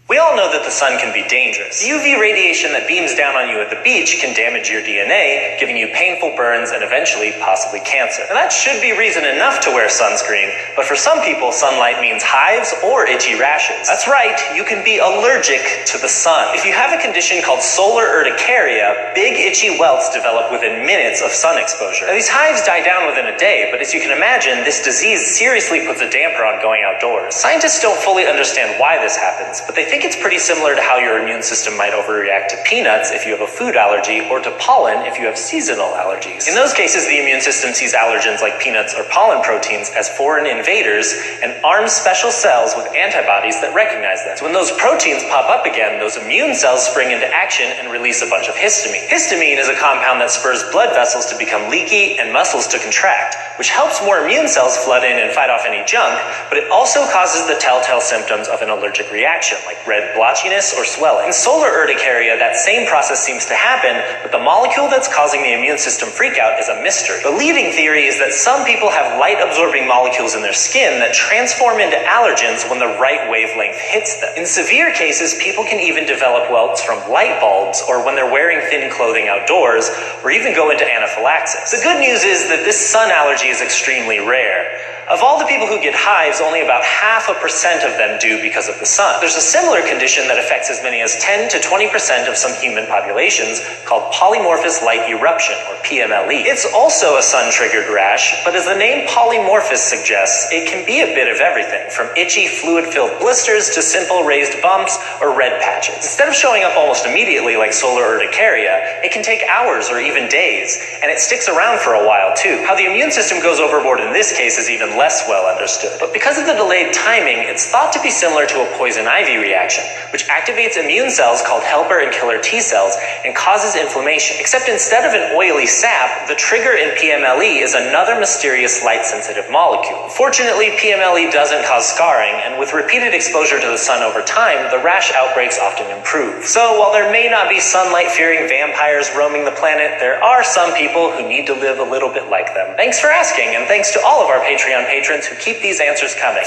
We all know that the sun can be dangerous. The UV radiation that beams down on you at the beach can damage your DNA, giving you painful burns and eventually possibly cancer. And that should be reason enough to wear sunscreen, but for some people, sunlight means hives or itchy rashes. That's right, you can be allergic to the sun. If you have a condition called solar urticaria, big itchy welts develop within minutes of sun exposure. Now, these hives die down within a day, but as you can imagine, this disease seriously puts a damper on going outdoors. Scientists don't fully understand why this happens, but they think it's pretty similar to how your immune system might overreact to peanuts if you have a food allergy or to pollen if you have seasonal allergies. In those cases, the immune system sees allergens like peanuts or pollen proteins as foreign invaders and arms special cells with antibodies that recognize them. So when those proteins pop up again, those immune cells spring into action and release a bunch of histamine. Histamine is a compound that spurs blood vessels to become leaky and muscles to contract, which helps more immune cells flood in and fight off any junk, but it also causes the telltale symptoms of an allergic reaction, like red blotchiness or swelling. In solar urticaria, that same process seems to happen, but the molecule that's causing the immune system freakout is a mystery. The leading theory is that some people have light-absorbing molecules in their skin that transform into allergens when the right wavelength hits them. In severe cases, people can even develop welts from light bulbs or when they're wearing thin clothing outdoors, or even go into anaphylaxis. The good news is that this sun allergy is extremely rare. Of all the people who get hives, only about 0.5% of them do because of the sun. There's a similar condition that affects as many as 10 to 20% of some human populations called polymorphous light eruption, or PMLE. It's also a sun-triggered rash, but as the name polymorphous suggests, it can be a bit of everything, from itchy, fluid-filled blisters to simple raised bumps or red patches. Instead of showing up almost immediately like solar urticaria, it can take hours or even days, and it sticks around for a while too. How the immune system goes overboard in this case is even less well understood. But because of the delayed timing, it's thought to be similar to a poison ivy reaction, which activates immune cells called helper and killer T cells and causes inflammation. Except instead of an oily sap, the trigger in PMLE is another mysterious light-sensitive molecule. Fortunately, PMLE doesn't cause scarring, and with repeated exposure to the sun over time, the rash outbreaks often improve. So while there may not be sunlight-fearing vampires roaming the planet, there are some people who need to live a little bit like them. Thanks for asking, and thanks to all of our Patreon patrons who keep these answers coming.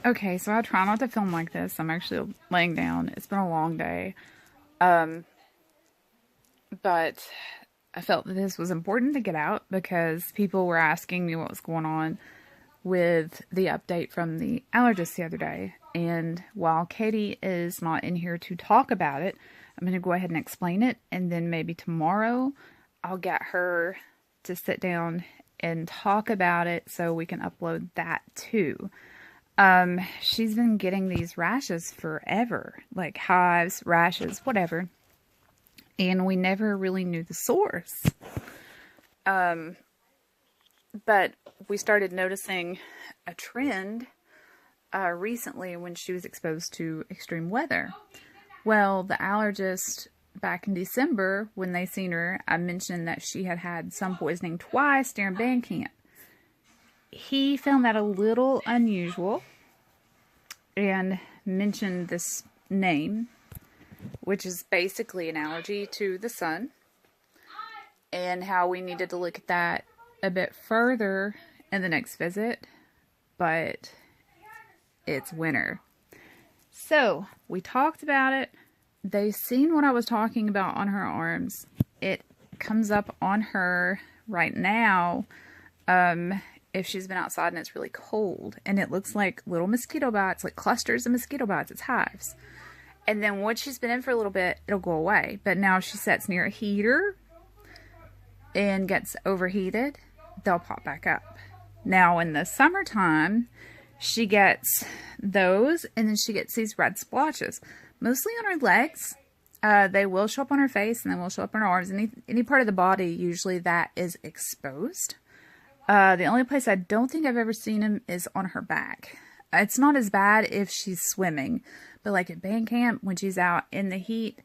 Okay, so I try not to film like this. I'm actually laying down. It's been a long day. But I felt that this was important to get out because people were asking me what was going on with the update from the allergist the other day. And while Katie is not in here to talk about it, I'm going to go ahead and explain it. And then maybe tomorrow I'll get her to sit down and talk about it so we can upload that too. She's been getting these rashes forever, like hives, rashes, whatever. And we never really knew the source. But we started noticing a trend recently when she was exposed to extreme weather. Well, the allergist back in December, when they seen her, I mentioned that she had had sun poisoning twice during band camp. He found that a little unusual and mentioned this name, which is basically an allergy to the sun, and how we needed to look at that a bit further in the next visit, but it's winter. So, we talked about it. They've seen what I was talking about on her arms. It comes up on her right now if she's been outside and it's really cold. And it looks like little mosquito bites, like clusters of mosquito bites. It's hives. And then once she's been in for a little bit, it'll go away. But now if she sits near a heater and gets overheated, they'll pop back up. Now in the summertime, she gets those, and then she gets these red splotches. Mostly on her legs. They will show up on her face, and they will show up on her arms. Any part of the body, usually, that is exposed. The only place I don't think I've ever seen them is on her back. It's not as bad if she's swimming. But like at band camp, when she's out in the heat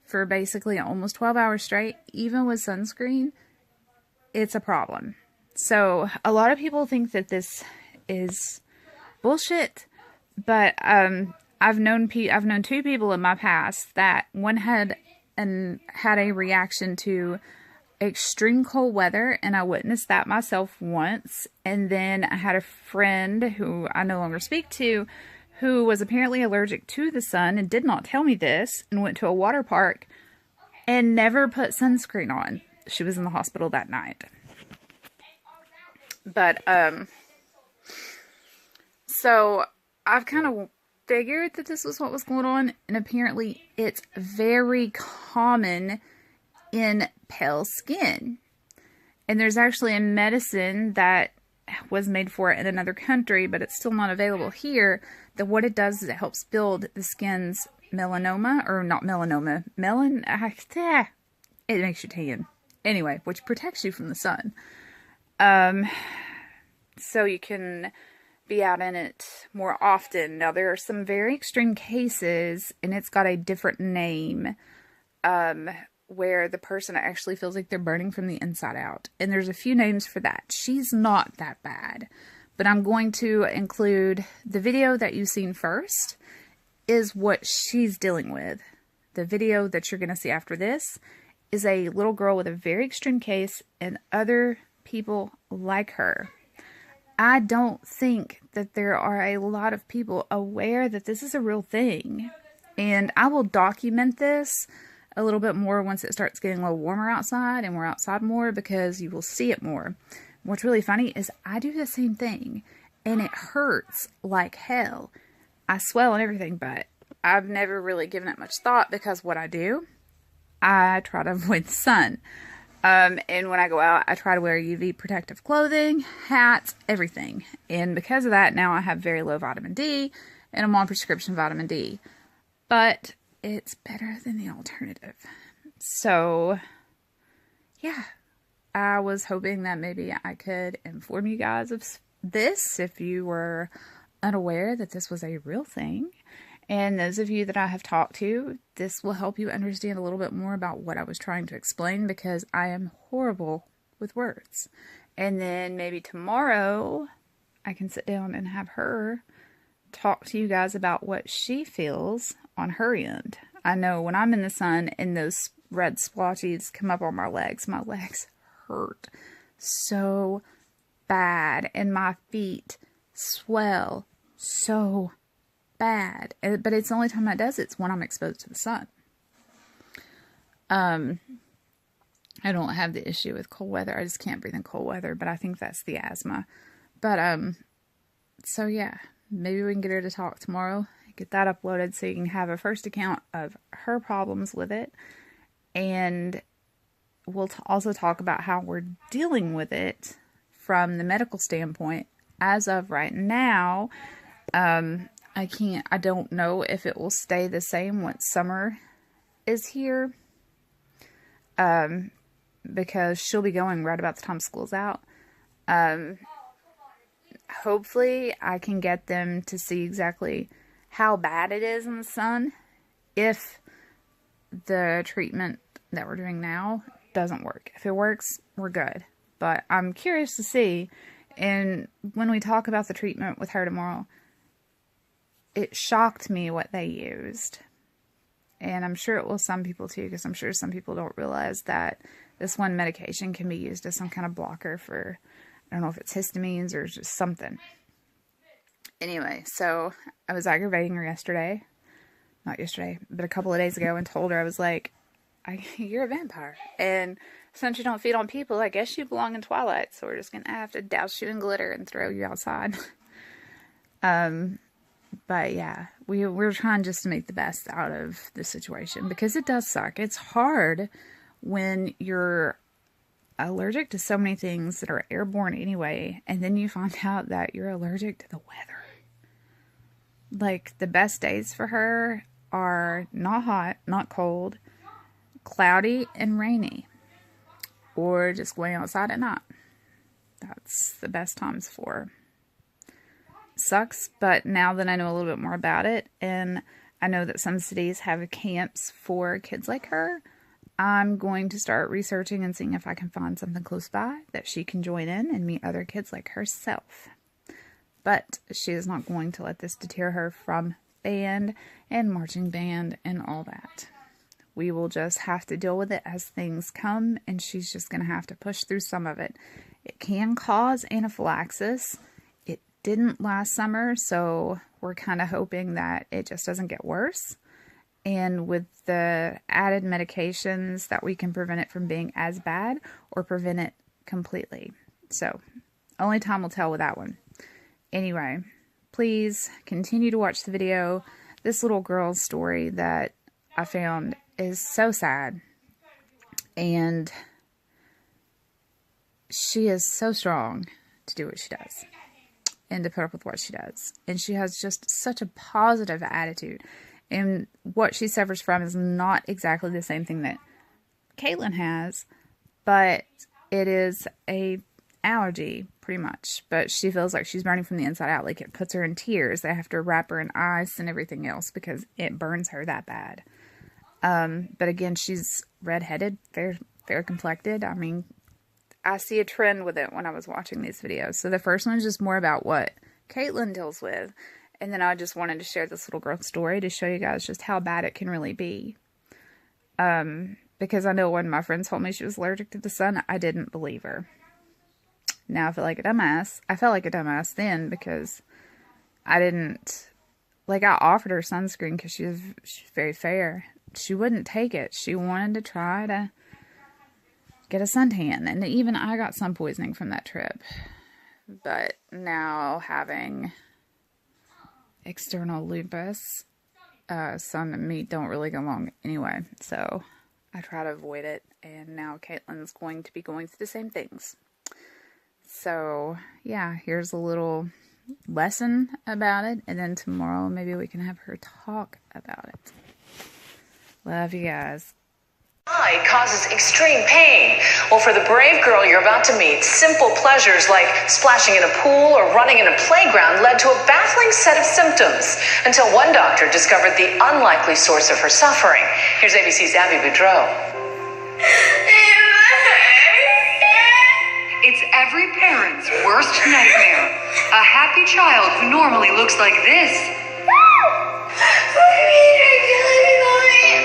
for basically almost 12 hours straight, even with sunscreen, it's a problem. So a lot of people think that this is bullshit. But I've known two people in my past that one had a reaction to extreme cold weather, and I witnessed that myself once. And then I had a friend who I no longer speak to, who was apparently allergic to the sun and did not tell me this and went to a water park and never put sunscreen on. She was in the hospital that night. But, so I've kind of figured that this was what was going on, and apparently it's very common in pale skin. And there's actually a medicine that was made for it in another country, but it's still not available here, that what it does is it helps build the skin's melanoma, or not melanoma, it makes you tan. Anyway, which protects you from the sun. So you can be out in it more often. Now, there are some very extreme cases, and it's got a different name, where the person actually feels like they're burning from the inside out. And there's a few names for that. She's not that bad. But I'm going to include the video that you've seen first is what she's dealing with. The video that you're going to see after this is a little girl with a very extreme case and other people like her. I don't think that there are a lot of people aware that this is a real thing. And I will document this a little bit more once it starts getting a little warmer outside and we're outside more, because you will see it more. What's really funny is I do the same thing and it hurts like hell. I swell and everything, but I've never really given it much thought, because what I do, I try to avoid the sun. And when I go out, I try to wear UV protective clothing, hats, everything. And because of that, now I have very low vitamin D, and I'm on prescription vitamin D. But it's better than the alternative. So, yeah. I was hoping that maybe I could inform you guys of this if you were unaware that this was a real thing. And those of you that I have talked to, this will help you understand a little bit more about what I was trying to explain, because I am horrible with words. And then maybe tomorrow I can sit down and have her talk to you guys about what she feels on her end. I know when I'm in the sun and those red splotches come up on my legs hurt so bad, and my feet swell so bad. But it's the only time that does it's when I'm exposed to the sun. I don't have the issue with cold weather. I just can't breathe in cold weather, but I think that's the asthma. But so yeah, maybe we can get her to talk tomorrow, get that uploaded so you can have a first account of her problems with it. And we'll also talk about how we're dealing with it from the medical standpoint. As of right now, I don't know if it will stay the same once summer is here. Because she'll be going right about the time school's out. Hopefully I can get them to see exactly how bad it is in the sun if the treatment that we're doing now doesn't work. If it works, we're good. But I'm curious to see, and when we talk about the treatment with her tomorrow, it shocked me what they used. And I'm sure it will some people too, because I'm sure some people don't realize that this one medication can be used as some kind of blocker for, I don't know if it's histamines or just something. Anyway, so I was aggravating her yesterday. Not yesterday, but a couple of days ago, and told her, I was like, you're a vampire. And since you don't feed on people, I guess you belong in Twilight. So we're just going to have to douse you in glitter and throw you outside. But yeah, we're trying just to make the best out of the situation, because it does suck. It's hard when you're allergic to so many things that are airborne anyway, and then you find out that you're allergic to the weather. Like, the best days for her are not hot, not cold, cloudy and rainy, or just going outside at night. That's the best times for her. Sucks, but now that I know a little bit more about it, and I know that some cities have camps for kids like her, I'm going to start researching and seeing if I can find something close by that she can join in and meet other kids like herself. But she is not going to let this deter her from band and marching band and all that. We will just have to deal with it as things come, and she's just going to have to push through some of it. It can cause anaphylaxis. It didn't last summer, so we're kind of hoping that it just doesn't get worse. And with the added medications, that we can prevent it from being as bad or prevent it completely. So, only time will tell with that one. Anyway, please continue to watch the video. This little girl's story that I found is so sad. And she is so strong to do what she does and to put up with what she does. And she has just such a positive attitude. And what she suffers from is not exactly the same thing that Caitlin has, but it is a allergy, pretty much. But she feels like she's burning from the inside out. Like, it puts her in tears. They have to wrap her in ice and everything else because it burns her that bad. But again, she's redheaded, fair complected. I mean, I see a trend with it when I was watching these videos. So the first one is just more about what Caitlin deals with. And then I just wanted to share this little girl's story to show you guys just how bad it can really be. Because I know when my friend told me she was allergic to the sun, I didn't believe her. Now I feel like a dumbass. I felt like a dumbass then because I didn't, like, I offered her sunscreen because she's very fair. She wouldn't take it. She wanted to try to get a suntan. And even I got sun poisoning from that trip. But now having external lupus, sun and meat don't really go along anyway. So I try to avoid it. And now Caitlin's going to be going through the same things. So yeah, here's a little lesson about it. And then tomorrow maybe we can have her talk about it. Love you guys. Causes extreme pain. Well, for the brave girl you're about to meet, simple pleasures like splashing in a pool or running in a playground led to a baffling set of symptoms until one doctor discovered the unlikely source of her suffering. Here's ABC's Abby Boudreau. It's every parent's worst nightmare. A happy child who normally looks like this.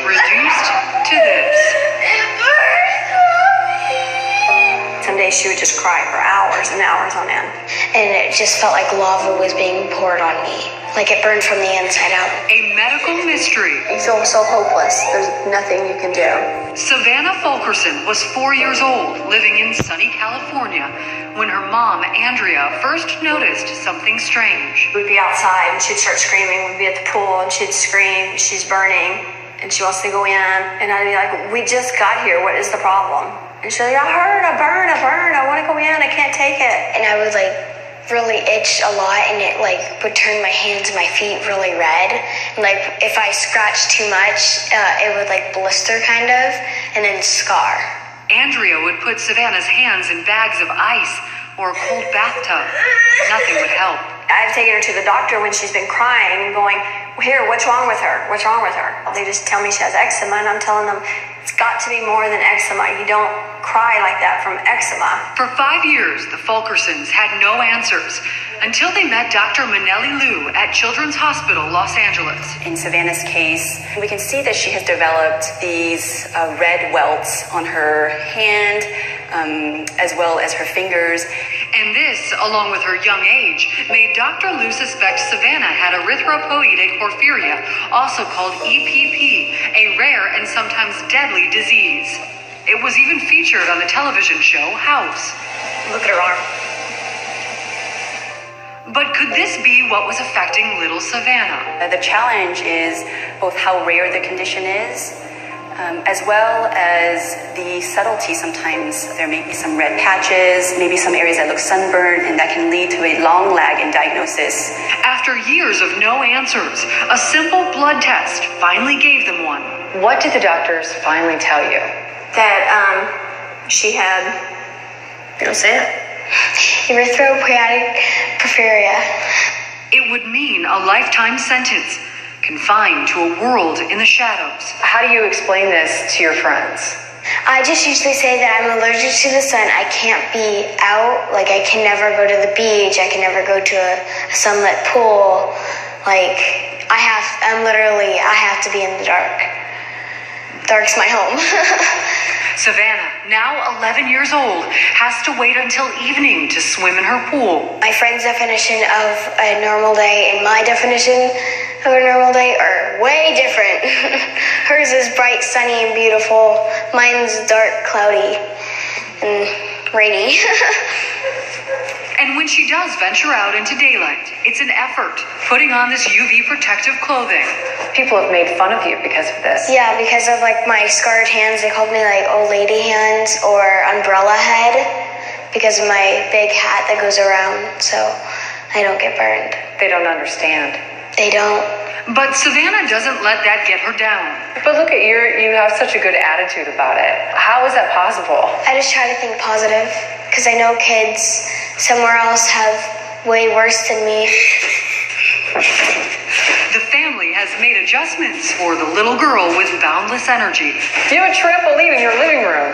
Reduced to this. Some days she would just cry for hours and hours on end. And it just felt like lava was being poured on me. Like it burned from the inside out. A medical mystery. You feel so hopeless. There's nothing you can do. Savannah Fulkerson was 4 years old, living in sunny California, when her mom, Andrea, first noticed something strange. We'd be outside and she'd start screaming. We'd be at the pool and she'd scream, she's burning and she wants to go in. And I'd be like, we just got here. What is the problem? And she's like, I heard a burn. I want to go in. I can't take it. And I would like really itch a lot, and it like would turn my hands and my feet really red. And like if I scratched too much, it would like blister kind of, and then scar. Andrea would put Savannah's hands in bags of ice or a cold bathtub. Nothing would help. I've taken her to the doctor when she's been crying and going, here, what's wrong with her? What's wrong with her? They just tell me she has eczema, and I'm telling them it's got to be more than eczema. You don't cry like that from eczema. For 5 years, the Fulkersons had no answers until they met Dr. Manelli Liu at Children's Hospital, Los Angeles. In Savannah's case, we can see that she has developed these red welts on her hand, as well as her fingers. And this, along with her young age, made Dr. Liu suspect Savannah had erythropoietic porphyria, also called EPP, a rare and sometimes deadly disease. It was even featured on the television show House. Look at her arm. But could this be what was affecting little Savannah? The challenge is both how rare the condition is, as well as the subtlety. Sometimes there may be some red patches, maybe some areas that look sunburned, and that can lead to a long lag in diagnosis. After years of no answers, a simple blood test finally gave them one. What did the doctors finally tell you? That she had, you don't say it, Erythropoietic porphyria. It would mean a lifetime sentence, confined to a world in the shadows. How do you explain this to your friends? I just usually say that I'm allergic to the sun. I can't be out. Like, I can never go to the beach. I can never go to a sunlit pool. Like, I have to be in the dark. Dark's my home. Savannah now 11 years old, has to wait until evening to swim in her pool. My friend's definition of a normal day and my definition of a normal day are way different. Hers is bright, sunny, and beautiful. Mine's dark, cloudy, and rainy. And when she does venture out into daylight, it's an effort, putting on this UV protective clothing. People have made fun of you because of this. Yeah, because of like my scarred hands, they called me like old lady hands or umbrella head because of my big hat that goes around, so I don't get burned. They don't understand. They don't. But Savannah doesn't let that get her down. But look at you have such a good attitude about it. How is that possible? I just try to think positive because I know kids somewhere else have way worse than me. The family has made adjustments for the little girl with boundless energy. You have a trampoline in your living room.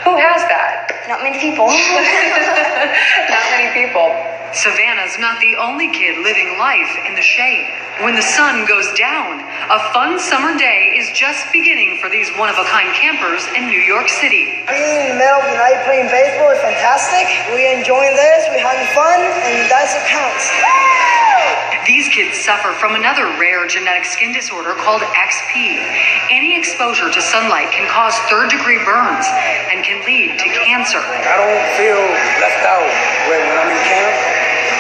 Who has that? Not many people. Not many people. Savannah's not the only kid living life in the shade. When the sun goes down, a fun summer day is just beginning for these one-of-a-kind campers in New York City. Being in the middle of the night playing baseball is fantastic. We're enjoying this, we're having fun, and that's what counts. These kids suffer from another rare genetic skin disorder called XP. Any exposure to sunlight can cause third-degree burns and can lead to cancer. I don't feel left out when I'm in camp,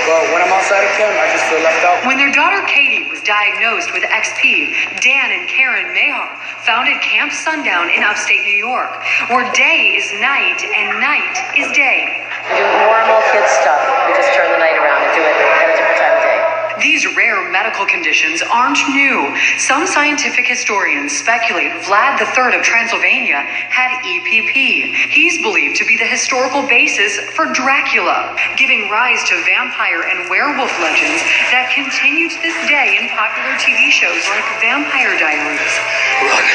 but when I'm outside of camp, I just feel left out. When their daughter Katie was diagnosed with XP, Dan and Karen Mahar founded Camp Sundown in upstate New York, where day is night and night is day. We do normal kid stuff. We just turn the night around and do it at a different time of day. These rare medical conditions aren't new. Some scientific historians speculate Vlad III of Transylvania had EPP. He's believed to be the historical basis for Dracula, giving rise to vampire and werewolf legends that continue to this day in popular TV shows like Vampire Diaries. Run!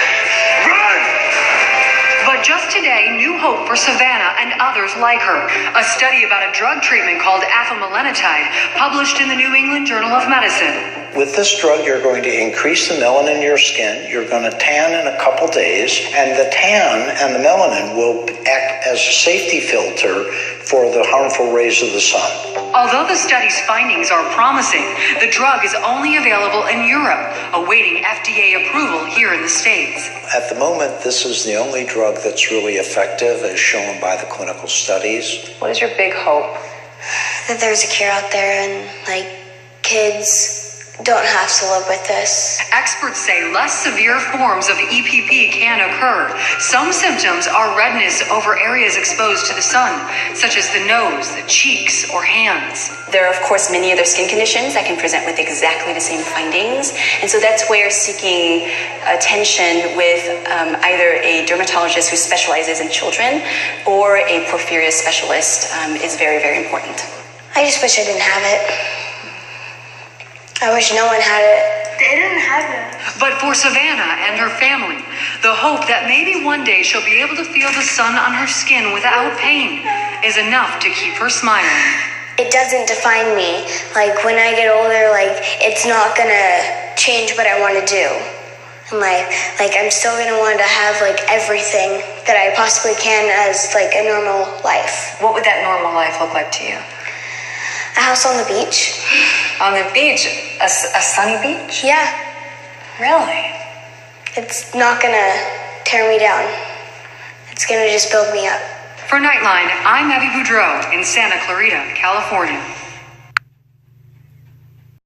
Run! But just today, new hope for Savannah and others like her. A study about a drug treatment called afamelanotide, published in the New England Journal of Medicine. With this drug, you're going to increase the melanin in your skin. You're going to tan in a couple days, and the tan and the melanin will act as a safety filter for the harmful rays of the sun. Although the study's findings are promising, the drug is only available in Europe, awaiting FDA approval here in the States. At the moment, this is the only drug that's really effective, as shown by the clinical studies. What is your big hope? That there's a cure out there and like kids don't have to live with this. Experts say less severe forms of EPP can occur. Some symptoms are redness over areas exposed to the sun, such as the nose, the cheeks, or hands. There are, of course, many other skin conditions that can present with exactly the same findings. And so that's where seeking attention with either a dermatologist who specializes in children or a porphyria specialist is very, very important. I just wish I didn't have it. I wish no one had it. They didn't have it. But for Savannah and her family, the hope that maybe one day she'll be able to feel the sun on her skin without pain is enough to keep her smiling. It doesn't define me. Like when I get older, like it's not gonna change what I want to do. And like I'm still gonna want to have like everything that I possibly can as like a normal life. What would that normal life look like to you? A house on the beach. On the beach? A sunny beach? Yeah. Really? It's not gonna tear me down. It's gonna just build me up. For Nightline, I'm Abby Boudreau in Santa Clarita, California.